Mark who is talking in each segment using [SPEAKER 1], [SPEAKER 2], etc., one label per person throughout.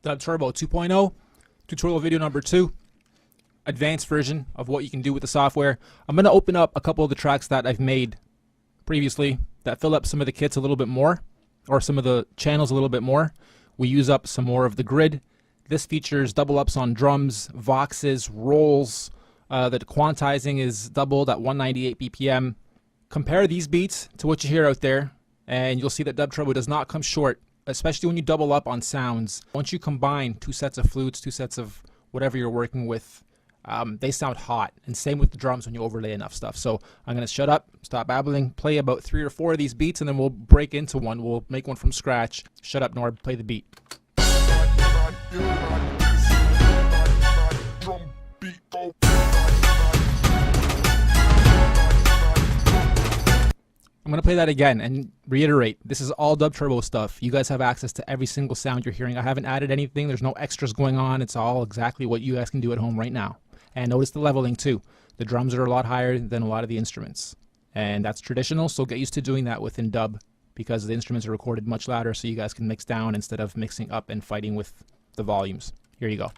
[SPEAKER 1] DUBTurbo 2.0, tutorial video number 2, advanced version of what you can do with the software. I'm going to open up a couple of the tracks that I've made previously that fill up some of the kits a little bit more, or some of the channels a little bit more. We use up some more of the grid. This features double ups on drums, voxes, rolls. The quantizing is doubled at 198 BPM. Compare these beats to what you hear out there, and you'll see that DUBTurbo does not come short, especially when you double up on sounds. Once you combine two sets of flutes, two sets of whatever you're working with, they sound hot. And same with the drums when you overlay enough stuff. So I'm going to shut up, stop babbling, play about 3 or 4 of these beats, and then we'll break into one. We'll make one from scratch. Shut up, Norb, play the beat. I'm going to play that again and reiterate, this is all DUBTurbo stuff. You guys have access to every single sound you're hearing. I haven't added anything. There's no extras going on. It's all exactly what you guys can do at home right now. And notice the leveling too. The drums are a lot higher than a lot of the instruments. And that's traditional, so get used to doing that within dub, because the instruments are recorded much louder so you guys can mix down instead of mixing up and fighting with the volumes. Here you go.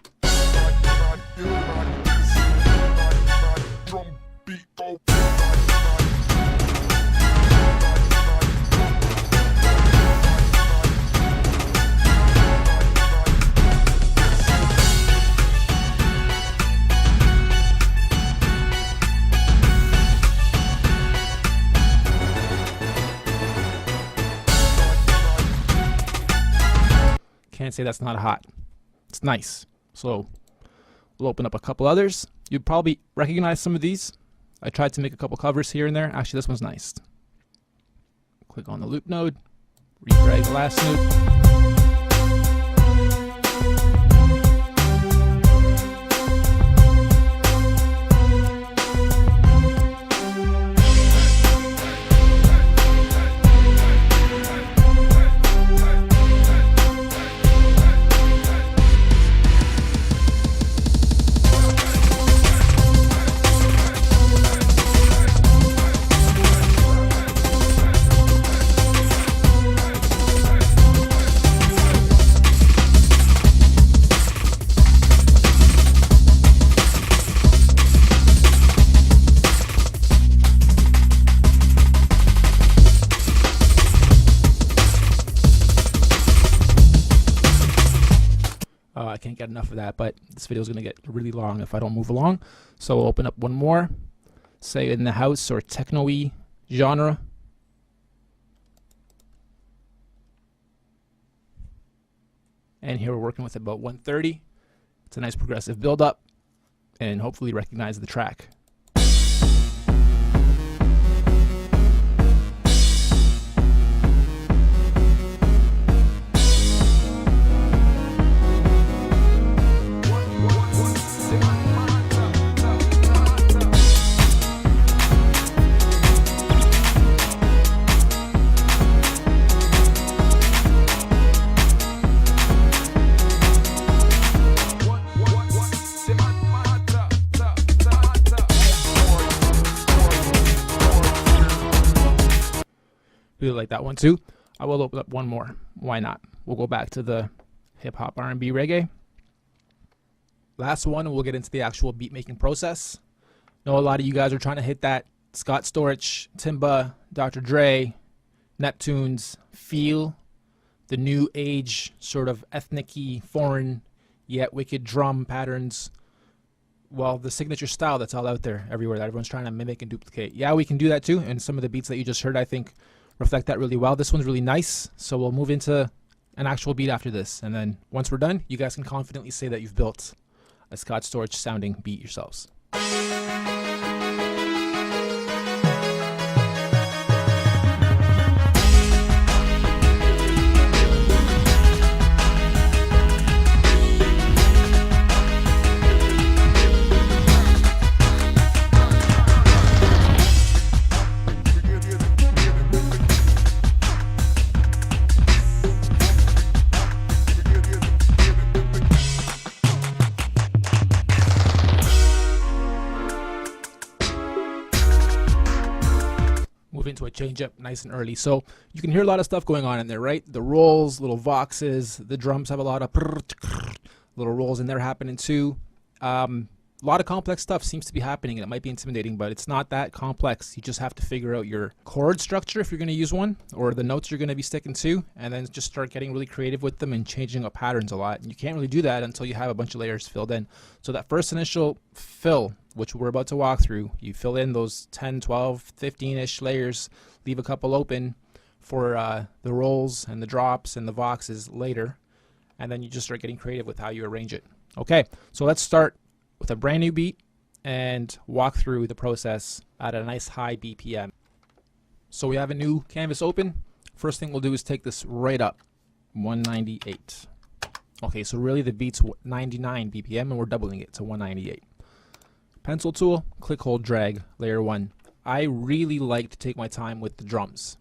[SPEAKER 1] Can't say that's not hot. It's nice. So we'll open up a couple others. You'd probably recognize some of these. I tried to make a couple covers here and there. Actually, this one's nice. Click on the loop node, re-drag the last loop. I can't get enough of that, but this video is going to get really long if I don't move along. So we'll open up one more, say in the house or techno-y genre. And here we're working with about 130. It's a nice progressive build up, and hopefully recognize the track. Really like that one too. I will open up one more. Why not? We'll go back to the hip hop, R&B, reggae. Last one, and we'll get into the actual beat making process. I know a lot of you guys are trying to hit that Scott Storch, Timba, Dr. Dre, Neptunes feel, the new age sort of ethnic-y, foreign yet wicked drum patterns. Well, the signature style that's all out there everywhere that everyone's trying to mimic and duplicate. Yeah, we can do that too, and some of the beats that you just heard, I think, reflect that really well. This one's really nice, so we'll move into an actual beat after this, and then once we're done, you guys can confidently say that you've built a Scott Storch sounding beat yourselves. a change up nice and early. So you can hear a lot of stuff going on in there, right? The rolls, little voxes, the drums have a lot of little rolls in there happening too. A lot of complex stuff seems to be happening, and it might be intimidating, but it's not that complex. You just have to figure out your chord structure if you're going to use one, or the notes you're going to be sticking to, and then just start getting really creative with them and changing up patterns a lot. And you can't really do that until you have a bunch of layers filled in. So that first initial fill, which we're about to walk through, you fill in those 10, 12, 15-ish layers, leave a couple open for the rolls and the drops and the voxes later, and then you just start getting creative with how you arrange it. Okay, so let's start with a brand new beat and walk through the process at a nice high BPM. So we have a new canvas open. First thing we'll do is take this right up, 198. Okay, so really the beat's 99 BPM and we're doubling it to 198. Pencil tool, click, hold, drag, layer 1. I really like to take my time with the drums.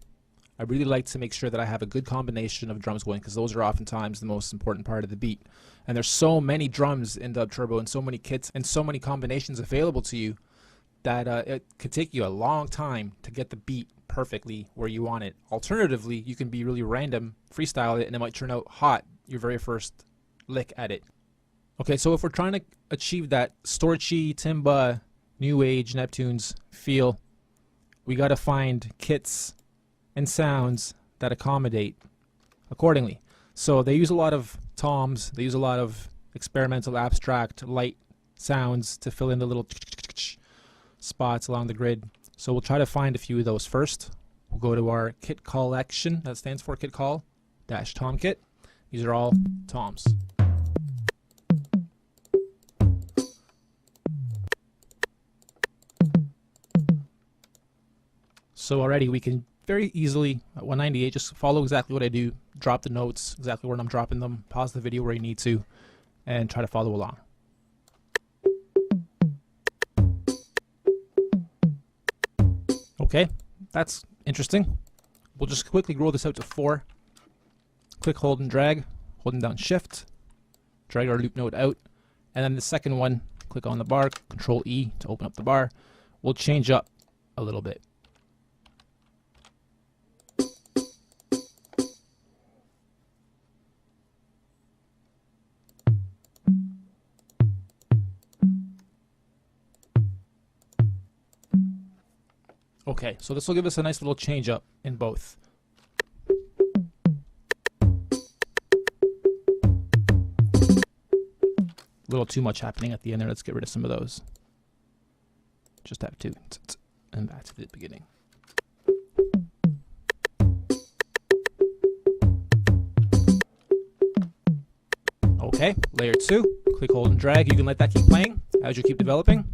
[SPEAKER 1] I really like to make sure that I have a good combination of drums going, because those are oftentimes the most important part of the beat. And there's so many drums in DUBTurbo and so many kits and so many combinations available to you that it could take you a long time to get the beat perfectly where you want it. Alternatively, you can be really random, freestyle it, and it might turn out hot your very first lick at it. Okay, so if we're trying to achieve that Storchy, Timba, New Age, Neptunes feel, we got to find kits and sounds that accommodate accordingly. So they use a lot of toms, they use a lot of experimental, abstract, light sounds to fill in the little spots along the grid. So we'll try to find a few of those first. We'll go to our kit collection, that stands for kit call dash tom kit. These are all toms. So already we can very easily at 198 just follow exactly what I do, drop the notes exactly where I'm dropping them, pause the video where you need to, and try to follow along. Okay, that's interesting. We'll just quickly roll this out to 4. Click, hold, and drag, holding down shift, drag our loop node out, and then the second one, click on the bar, control E to open up the bar. We'll change up a little bit. Okay, so this will give us a nice little change up in both. A little too much happening at the end there. Let's get rid of some of those. Just have 2 and back to the beginning. Okay, layer 2, click, hold, and drag. You can let that keep playing as you keep developing.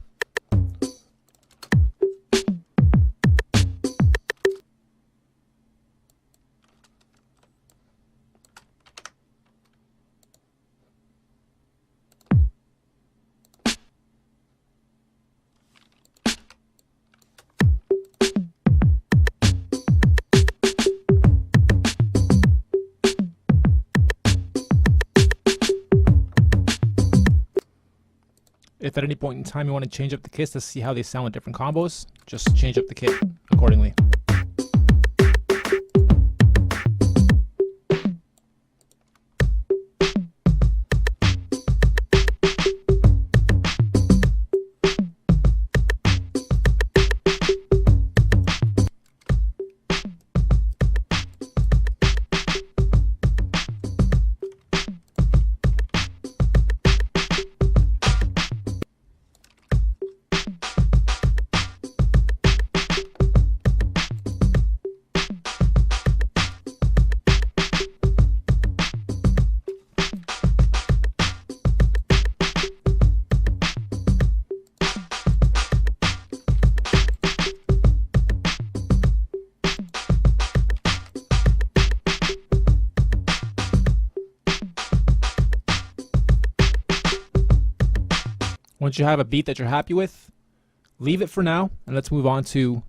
[SPEAKER 1] If at any point in time you want to change up the kits to see how they sound with different combos, just change up the kit accordingly. Once you have a beat that you're happy with, leave it for now, and let's move on to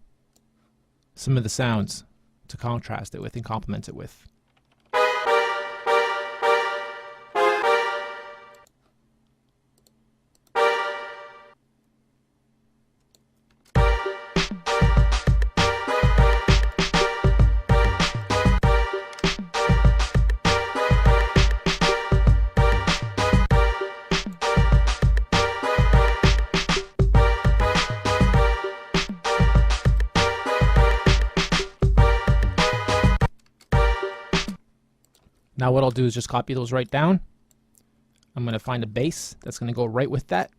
[SPEAKER 1] some of the sounds to contrast it with and complement it with. Now what I'll do is just copy those right down. I'm going to find a base that's going to go right with that.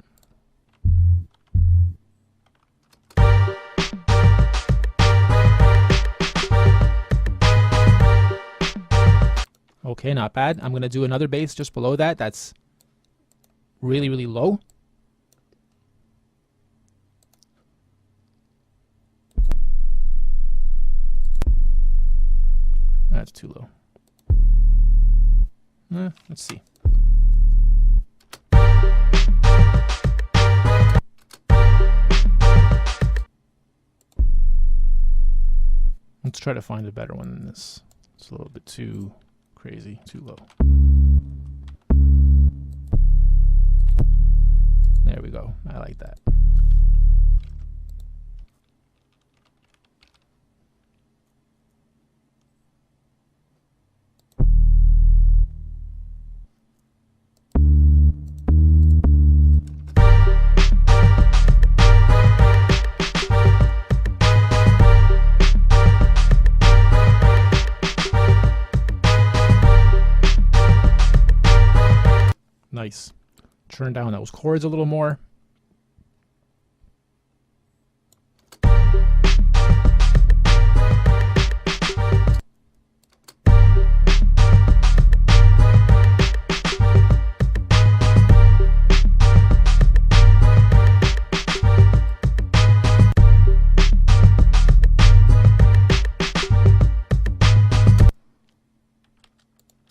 [SPEAKER 1] Okay, not bad. I'm going to do another base just below that. That's really, really low. That's too low. Let's see. Let's try to find a better one than this. It's a little bit too crazy, too low. There we go. I like that. Nice. Turn down those chords a little more.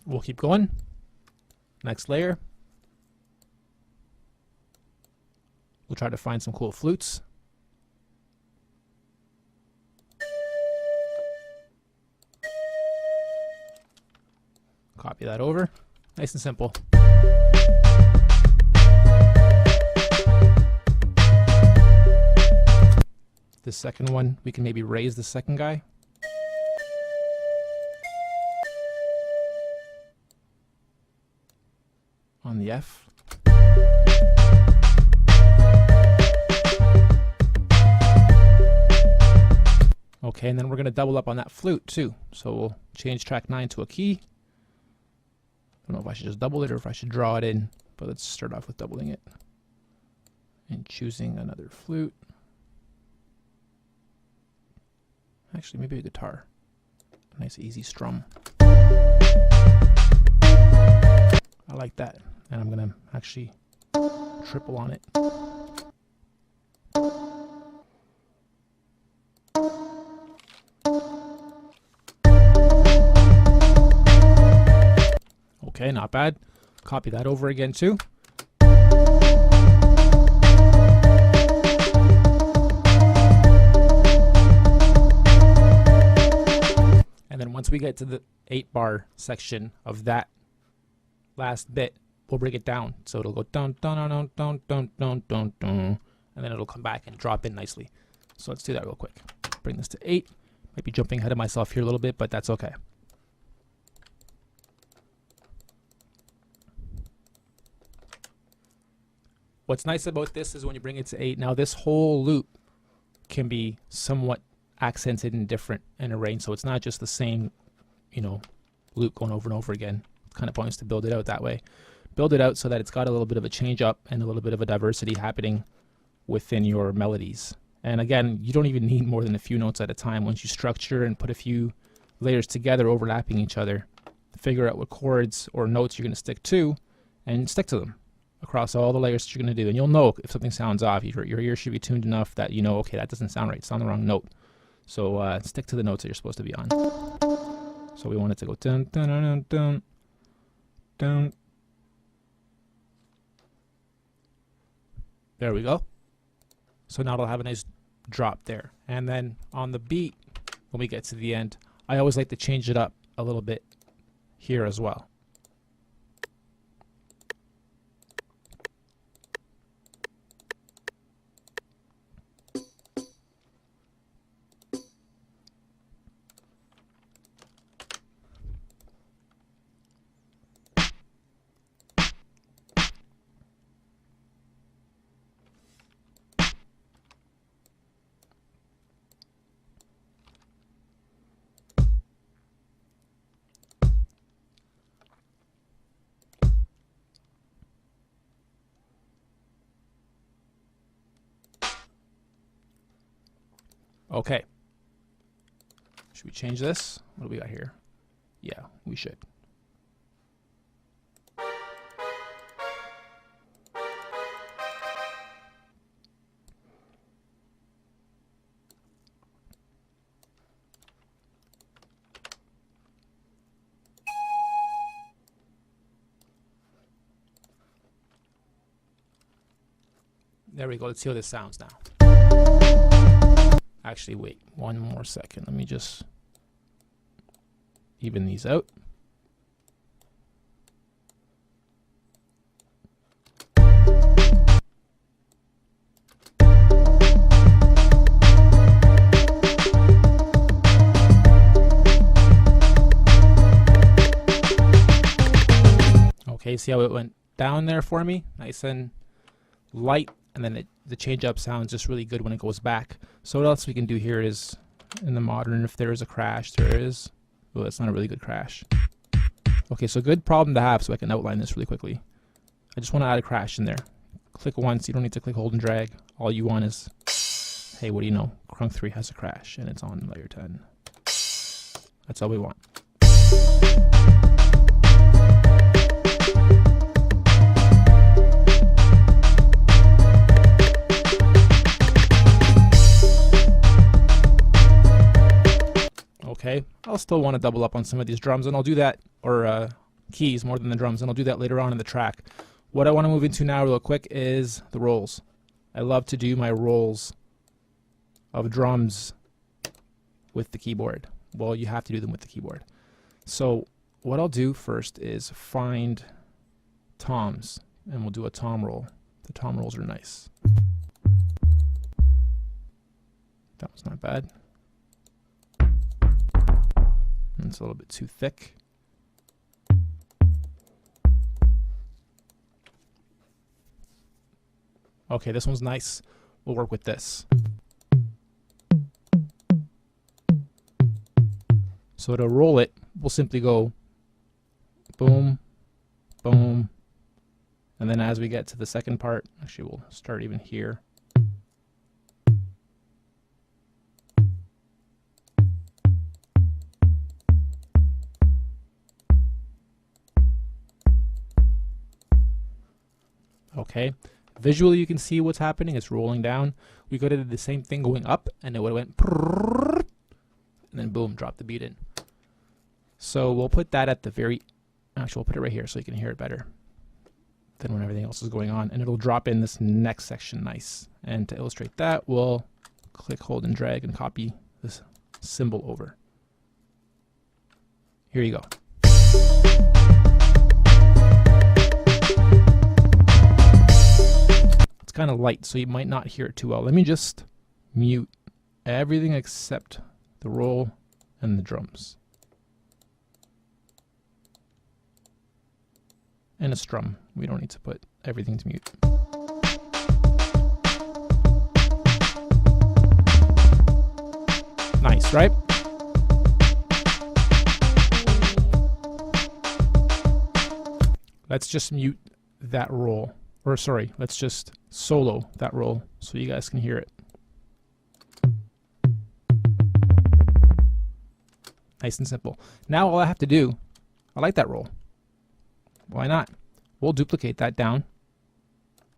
[SPEAKER 1] We'll keep going. Next layer. We'll try to find some cool flutes. Copy that over. Nice and simple. This second one, we can maybe raise the second guy. On the F. Okay, and then we're going to double up on that flute too. So we'll change track 9 to a key. I don't know if I should just double it or if I should draw it in, but let's start off with doubling it. And choosing another flute. Actually, maybe a guitar. A nice easy strum. I like that. And I'm going to actually triple on it. Okay, not bad. Copy that over again too. And then once we get to the 8-bar section of that last bit, we'll break it down. So it'll go dun dun dun dun dun dun dun dun, and then it'll come back and drop in nicely. So let's do that real quick. Bring this to 8. Might be jumping ahead of myself here a little bit, but that's okay. What's nice about this is when you bring it to 8, now this whole loop can be somewhat accented and different and arranged, so it's not just the same, you know, loop going over and over again. It's kind of points to build it out that way. Build it out so that it's got a little bit of a change up and a little bit of a diversity happening within your melodies. And again, you don't even need more than a few notes at a time. Once you structure and put a few layers together overlapping each other, figure out what chords or notes you're going to stick to and stick to them across all the layers that you're going to do. And you'll know if something sounds off. Your ear should be tuned enough that you know, okay, that doesn't sound right. It's on the wrong note. So stick to the notes that you're supposed to be on. So we want it to go dun dun dun dun dun. There we go. So now it'll have a nice drop there. And then on the beat, when we get to the end, I always like to change it up a little bit here as well. Okay. Should we change this? What do we got here? Yeah, we should. There we go. Let's see how this sounds now. Actually, wait one more second. Let me just even these out. Okay, see how it went down there for me? Nice and light. And then the change up sounds just really good when it goes back. So what else we can do here is, in the modern, if there is a crash, there is. Oh, that's not a really good crash. Okay, so good problem to have, so I can outline this really quickly. I just want to add a crash in there. Click once, you don't need to click hold and drag. All you want is, hey, what do you know? Crunk 3 has a crash, and it's on layer 10. That's all we want. Okay, I'll still want to double up on some of these drums, and I'll do that, or keys more than the drums, and I'll do that later on in the track. What I want to move into now real quick is the rolls. I love to do my rolls of drums with the keyboard. Well, you have to do them with the keyboard. So what I'll do first is find toms, and we'll do a tom roll. The tom rolls are nice. That was not bad. It's a little bit too thick. Okay, this one's nice. We'll work with this. So to roll it, we'll simply go boom, boom, and then as we get to the second part, actually we'll start even here. Okay, visually you can see what's happening. It's rolling down. We could have did the same thing going up, and it would have went and then boom, drop the beat in. So we'll put that at the very, actually we'll put it right here so you can hear it better than when everything else is going on, and it'll drop in this next section nice. And to illustrate that, we'll click, hold, and drag and copy this symbol over. Here you go. Kind of light, so you might not hear it too well. Let me just mute everything except the roll and the drums. And a strum. We don't need to put everything to mute. Nice, right? Let's just mute that roll. Or sorry, let's just solo that roll so you guys can hear it. Nice and simple. Now all I have to do, I like that roll. Why not? We'll duplicate that down,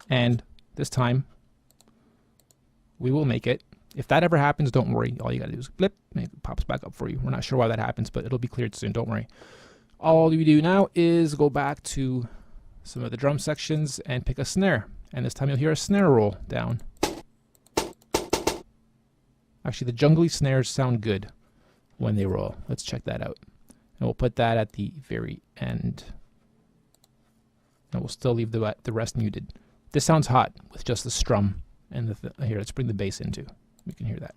[SPEAKER 1] and this time we will make it. If that ever happens, don't worry. All you gotta do is blip, and it pops back up for you. We're not sure why that happens, but it'll be cleared soon, don't worry. All you do now is go back to some of the drum sections and pick a snare, and this time you'll hear a snare roll down. Actually, the jungly snares sound good when they roll. Let's check that out, and we'll put that at the very end, and we'll still leave the rest muted. This sounds hot with just the strum and the here. Let's bring the bass in too. We can hear that.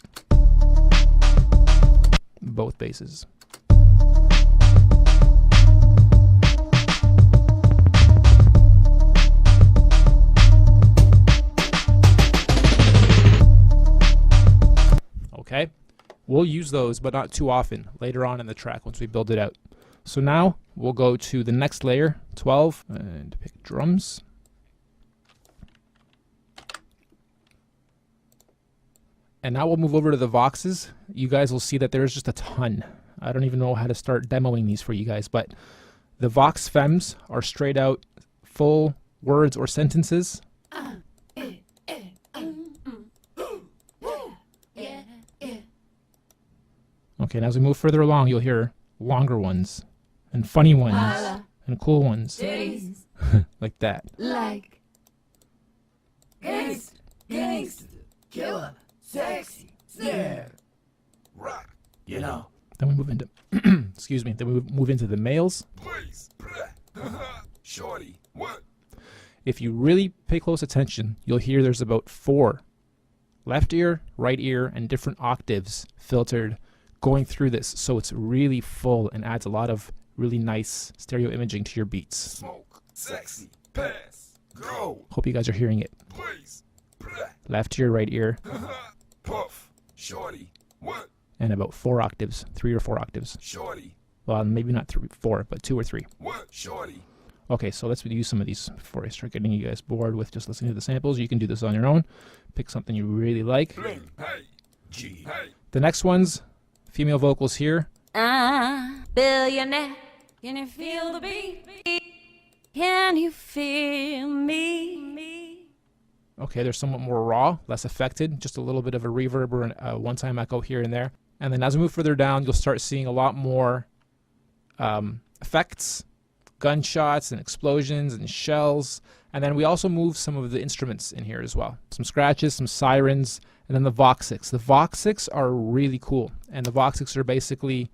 [SPEAKER 1] Both basses. Okay, we'll use those, but not too often later on in the track once we build it out. So now we'll go to the next layer, 12, and pick drums. And now we'll move over to the Voxes. You guys will see that there's just a ton. I don't even know how to start demoing these for you guys, but the Vox Femmes are straight out full words or sentences. Okay, and as we move further along, you'll hear longer ones and funny ones and cool ones. Like that.
[SPEAKER 2] Like gangsta, killer, sexy, snare, rock, you know.
[SPEAKER 1] Then we move into excuse me, then we move into the males.
[SPEAKER 2] Please, shorty, what?
[SPEAKER 1] If you really pay close attention, you'll hear there's about 4 left ear, right ear, and different octaves filtered going through this, so it's really full and adds a lot of really nice stereo imaging to your beats.
[SPEAKER 2] Smoke, sexy, pass, go.
[SPEAKER 1] Hope you guys are hearing it.
[SPEAKER 2] Please,
[SPEAKER 1] Left ear, right ear,
[SPEAKER 2] puff, shorty, what?
[SPEAKER 1] and about 4 octaves, 3 or 4 octaves.
[SPEAKER 2] Shorty,
[SPEAKER 1] Well, maybe not 4, but 2 or 3.
[SPEAKER 2] what? Shorty,
[SPEAKER 1] Okay, so let's use some of these before I start getting you guys bored with just listening to the samples. You can do this on your own. Pick something you really like.
[SPEAKER 2] bling, hey, G, hey.
[SPEAKER 1] The next one's female vocals here.
[SPEAKER 3] Billionaire, can you feel the beat? Can you feel me?
[SPEAKER 1] Okay, they're somewhat more raw, less affected, just a little bit of a reverb or a one-time echo here and there. And then as we move further down, you'll start seeing a lot more effects, gunshots and explosions and shells. And then we also move some of the instruments in here as well. Some scratches, some sirens, and then the Voxics. The Voxics are really cool. And the Voxics are basically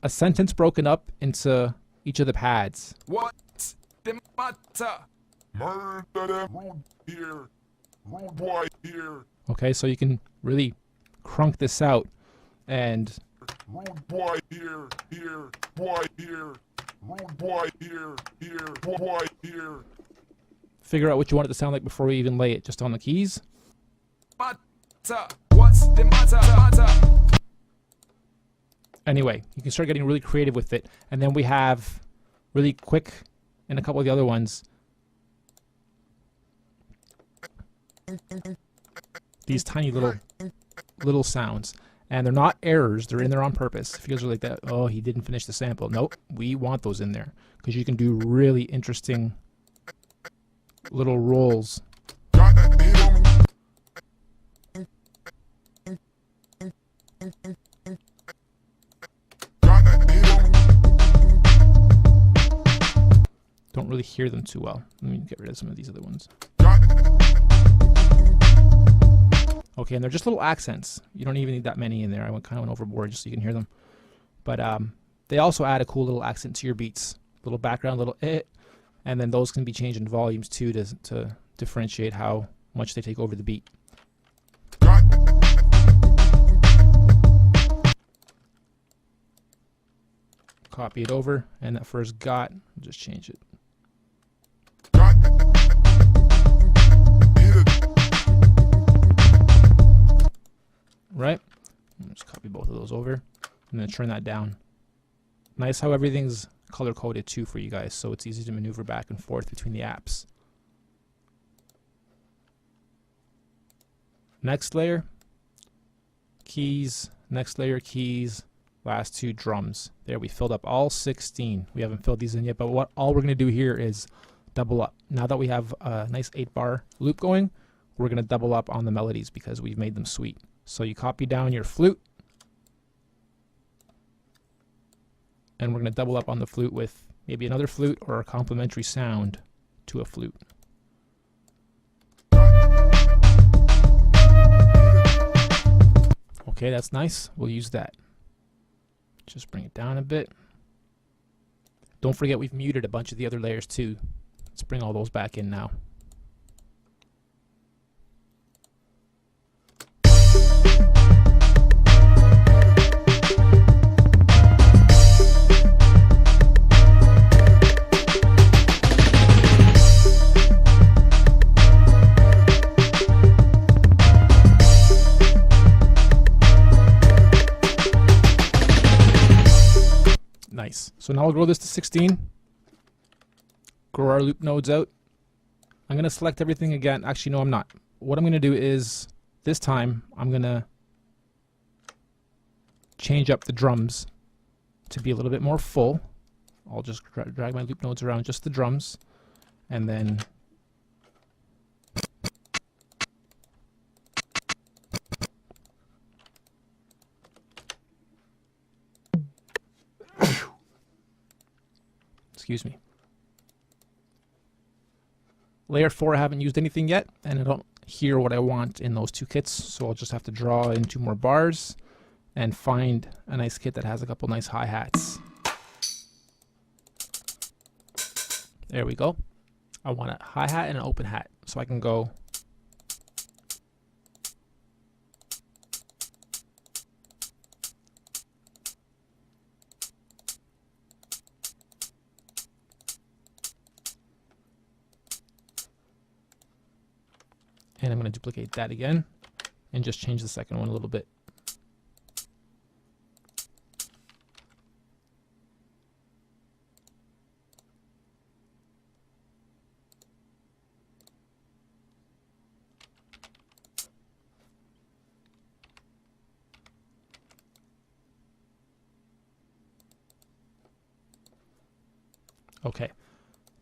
[SPEAKER 1] a sentence broken up into each of the pads.
[SPEAKER 2] What's the matter? Murder, rude here, rude boy here,
[SPEAKER 1] Okay, so you can really crunk this out and
[SPEAKER 2] rude boy here, boy here, rude boy here, boy here.
[SPEAKER 1] figure out what you want it to sound like before we even lay it just on the keys.
[SPEAKER 2] Matter, what's the matter?
[SPEAKER 1] Anyway, you can start getting really creative with it. And then we have really quick and a couple of the other ones. These tiny little sounds. And they're not errors, they're in there on purpose. If you guys are like that, oh, he didn't finish the sample. Nope, we want those in there. Because you can do really interesting little rolls. Don't really hear them too well. Let me get rid of some of these other ones. Okay, and they're just little accents. You don't even need that many in there. I kind of went overboard just so you can hear them. But they also add a cool little accent to your beats. Little background, little and then those can be changed in volumes too to differentiate how much they take over the beat. Copy it over, and that first got, just change it. Right? Just copy both of those over and then turn that down. Nice how everything's color coded too for you guys, so it's easy to maneuver back and forth between the apps. Next layer, keys, next layer, keys, last 2 drums. There, we filled up all 16. We haven't filled these in yet, but all we're going to do here is double up. Now that we have a nice 8-bar loop going, we're going to double up on the melodies because we've made them sweet. So you copy down your flute, and we're going to double up on the flute with maybe another flute or a complementary sound to a flute. Okay, that's nice. We'll use that. Just bring it down a bit. Don't forget we've muted a bunch of the other layers too. Let's bring all those back in now. Nice. So now we'll grow this to 16. Grow our loop nodes out. I'm going to select everything again. Actually, no, I'm not. What I'm going to do is This time I'm gonna change up the drums to be a little bit more full. I'll just drag my loop nodes around just the drums, and then excuse me. Layer 4, I haven't used anything yet, and I don't hear what I want in those two kits, so I'll just have to draw in 2 more bars and find a nice kit that has a couple nice hi-hats. There we go. I want a hi-hat and an open hat, so I can go and I'm going to duplicate that again and just change the second one a little bit. Okay,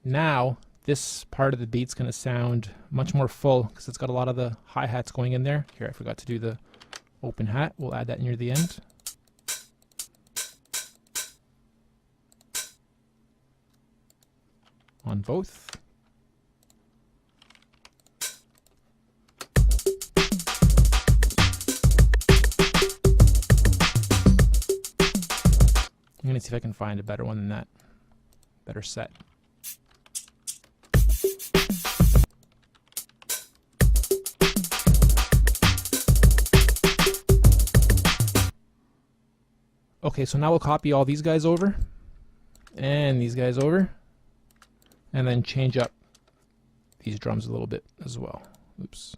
[SPEAKER 1] now this part of the beat's going to sound much more full because it's got a lot of the hi-hats going in there. Here, I forgot to do the open hat. We'll add that near the end. On both. I'm going to see if I can find a better one than that. Better set. Okay, so now we'll copy all these guys over and these guys over and then change up these drums a little bit as well. Oops.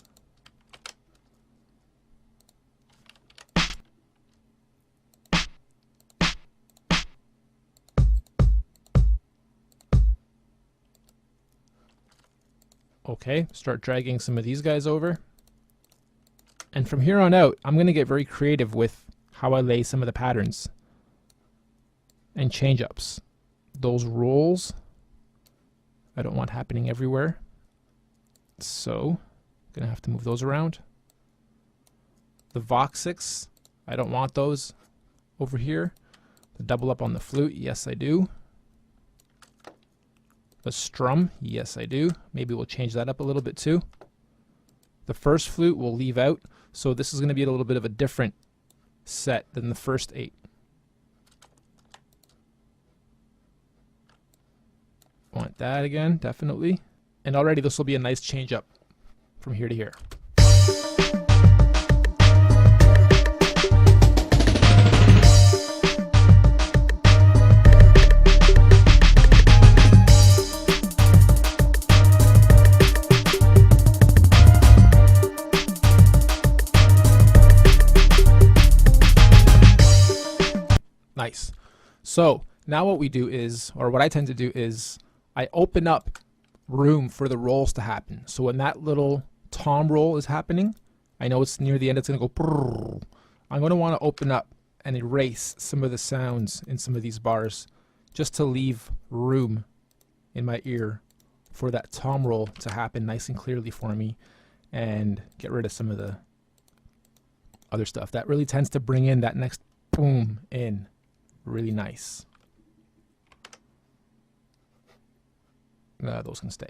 [SPEAKER 1] Okay, start dragging some of these guys over. And from here on out, I'm going to get very creative with how I lay some of the patterns and change ups. Those rolls, I don't want happening everywhere. So, I'm going to have to move those around. The voxics, I don't want those over here. The double up on the flute, yes I do. The strum, yes I do. Maybe we'll change that up a little bit too. The first flute we'll leave out, so this is going to be a little bit of a different set than the first 8. Want that again, definitely. And already this will be a nice change up from here to here. Nice. So now what we do is, or what I tend to do is, I open up room for the rolls to happen. So when that little tom roll is happening, I know it's near the end, it's going to go brrr. I'm going to want to open up and erase some of the sounds in some of these bars just to leave room in my ear for that tom roll to happen nice and clearly for me and get rid of some of the other stuff. That really tends to bring in that next boom in really nice. Those can stay.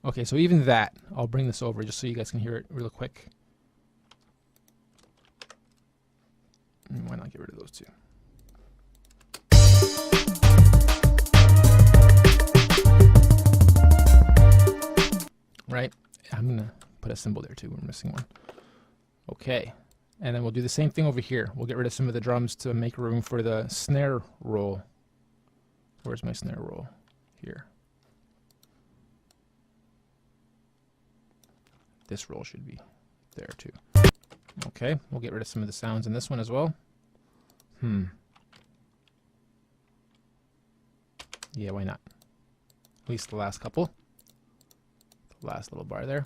[SPEAKER 1] Okay, so even that, I'll bring this over just so you guys can hear it real quick. Why not get rid of those two? Right? I'm going to put a symbol there too. We're missing one. Okay. And then we'll do the same thing over here. We'll get rid of some of the drums to make room for the snare roll. Where's my snare roll? Here. This roll should be there too. Okay, we'll get rid of some of the sounds in this one as well. Yeah, why not? At least the last couple. The last little bar there.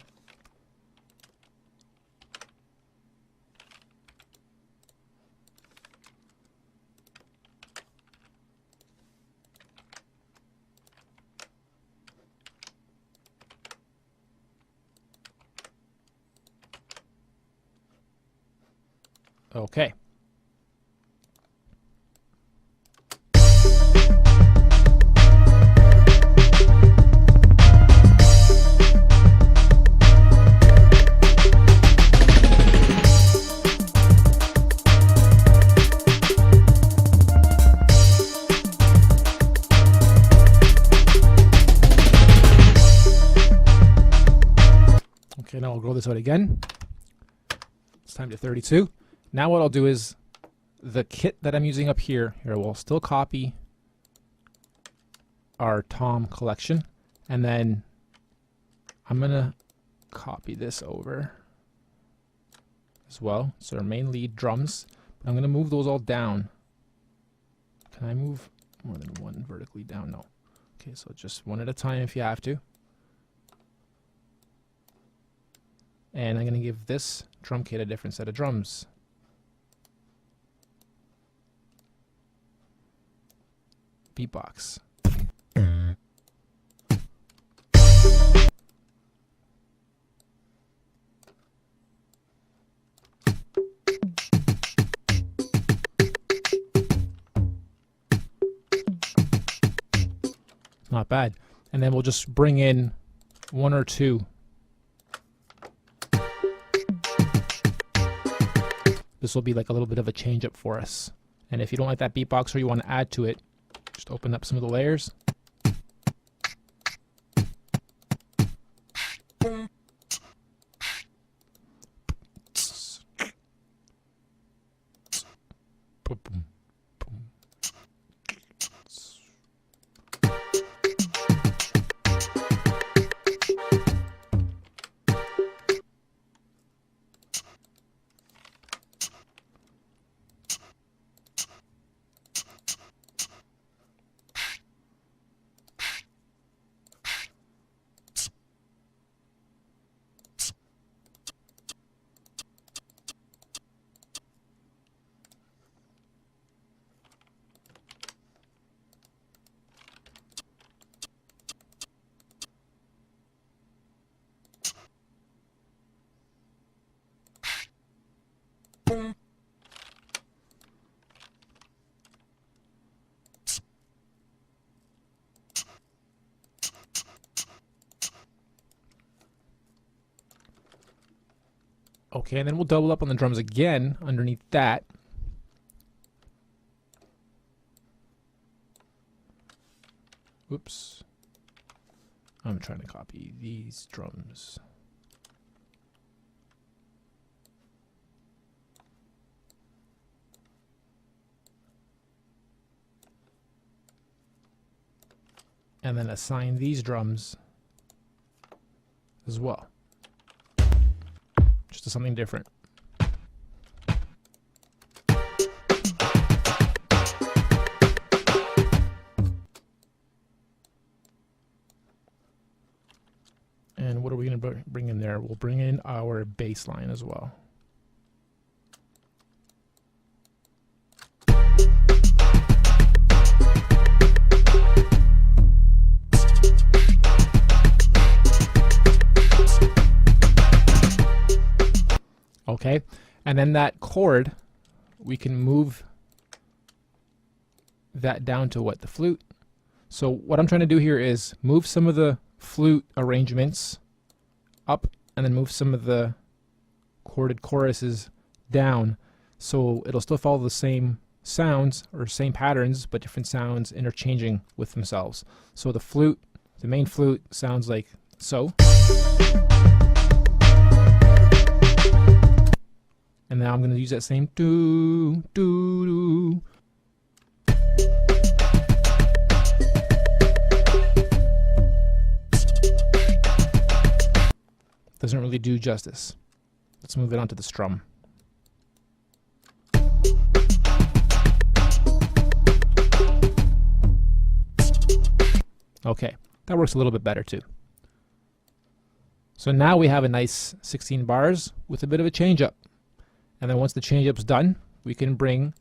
[SPEAKER 1] Okay. Okay, now I'll grow this out again. It's time to 32. Now what I'll do is the kit that I'm using up here, we'll still copy our Tom collection, and then I'm gonna copy this over as well. So our main lead drums, but I'm gonna move those all down. Can I move more than one vertically down? No. Okay, so just one at a time if you have to. And I'm gonna give this drum kit a different set of drums. Beatbox. Not bad. And then we'll just bring in one or two. This will be like a little bit of a change up for us. And if you don't like that beatbox or you want to add to it, just open up some of the layers. Okay, and then we'll double up on the drums again underneath that. Oops. I'm trying to copy these drums. And then assign these drums as well. Just to something different. And what are we going to bring in there? We'll bring in our bass line as well. Okay, and then that chord, we can move that down to what? The flute. So what I'm trying to do here is move some of the flute arrangements up and then move some of the chorded choruses down, so it'll still follow the same sounds or same patterns, but different sounds interchanging with themselves. So the flute, the main flute, sounds like so. And now I'm going to use that same doo doo doo. Doesn't really do justice. Let's move it onto the strum. Okay, That works a little bit better too. So now we have a nice 16 bars with a bit of a change up. And then once the change up's done, we can bring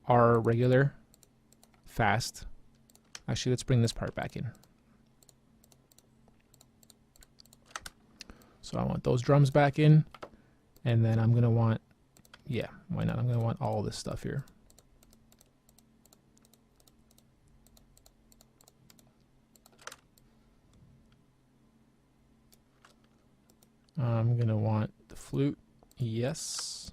[SPEAKER 1] our regular fast. Actually, let's bring this part back in. So I want those drums back in, and then I'm gonna want, yeah, why not? I'm gonna want all this stuff here. I'm gonna want the flute, yes.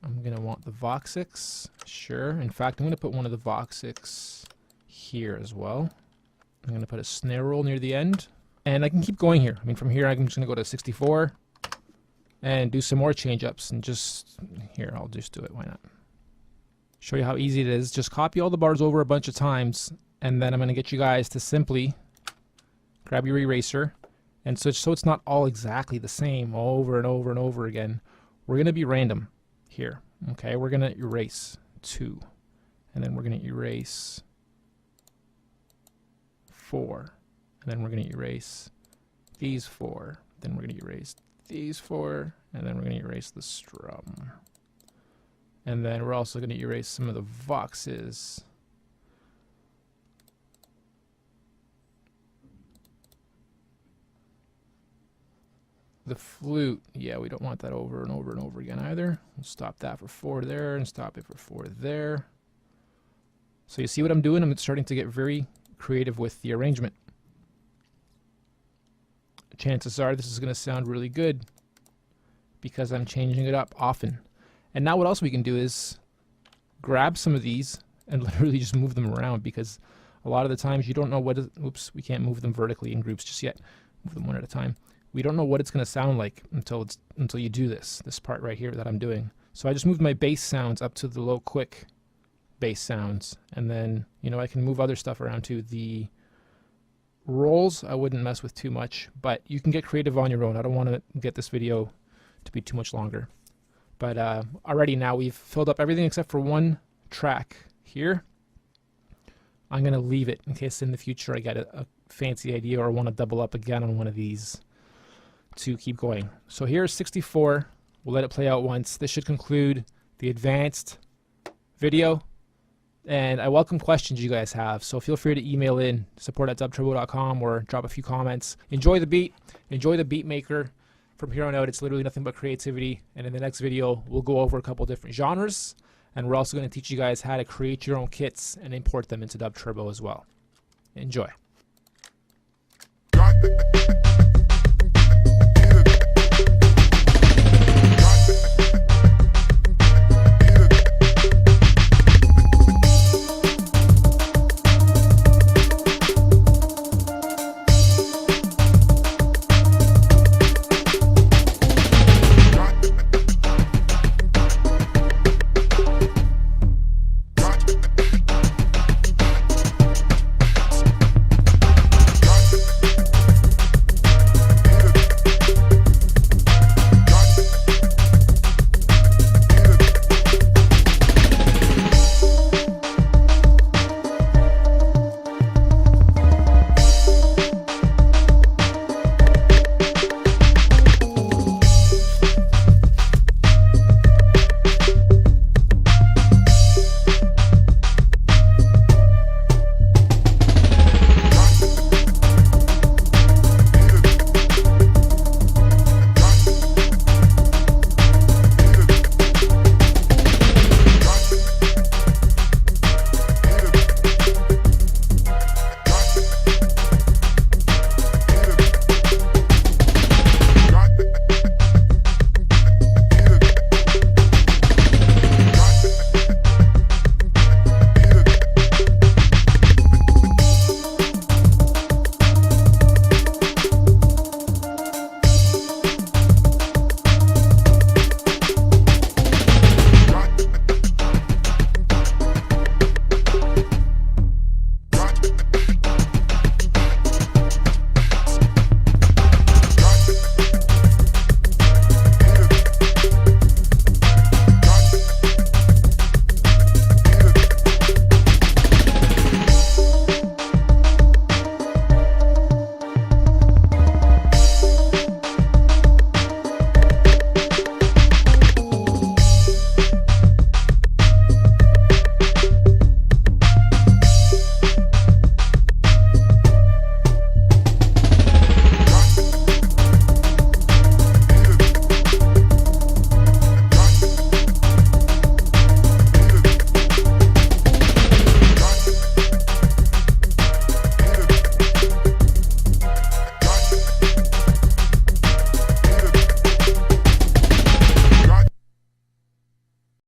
[SPEAKER 1] I'm gonna want the Voxix, sure. In fact, I'm gonna put one of the Voxix here as well. I'm gonna put a snare roll near the end, and I can keep going here. I mean, from here, I'm just gonna go to 64 and do some more change ups, and just here, I'll just do it. Why not? Show you how easy it is. Just copy all the bars over a bunch of times, and then I'm gonna get you guys to simply grab your eraser. And so it's not all exactly the same over and over and over again. We're going to be random here. Okay, we're going to erase 2. And then we're going to erase 4. And then we're going to erase these 4. Then we're going to erase these 4. And then we're going to erase the strum. And then we're also going to erase some of the voxes. The flute, yeah, we don't want that over and over and over again either. We'll stop that for 4 there and stop it for 4 there. So you see what I'm doing? I'm starting to get very creative with the arrangement. Chances are this is going to sound really good because I'm changing it up often. And now what else we can do is grab some of these and literally just move them around, because a lot of the times you don't know what is, oops, we can't move them vertically in groups just yet. Move them one at a time. We don't know what it's going to sound like until you do this part right here that I'm doing. So I just moved my bass sounds up to the low quick bass sounds, and then, you know, I can move other stuff around too. The rolls I wouldn't mess with too much, but you can get creative on your own. I don't want to get this video to be too much longer. But already now we've filled up everything except for one track here. I'm going to leave it in case in the future I get a fancy idea or want to double up again on one of these to keep going. So here's 64. We'll let it play out once. This should conclude the advanced video, and I welcome questions you guys have, so feel free to email in support@dubturbo.com or drop a few comments. Enjoy the beat, enjoy the beat maker. From here on out, it's literally nothing but creativity, and in the next video we'll go over a couple different genres, and we're also going to teach you guys how to create your own kits and import them into DUBTurbo as well. Enjoy.
[SPEAKER 2] Got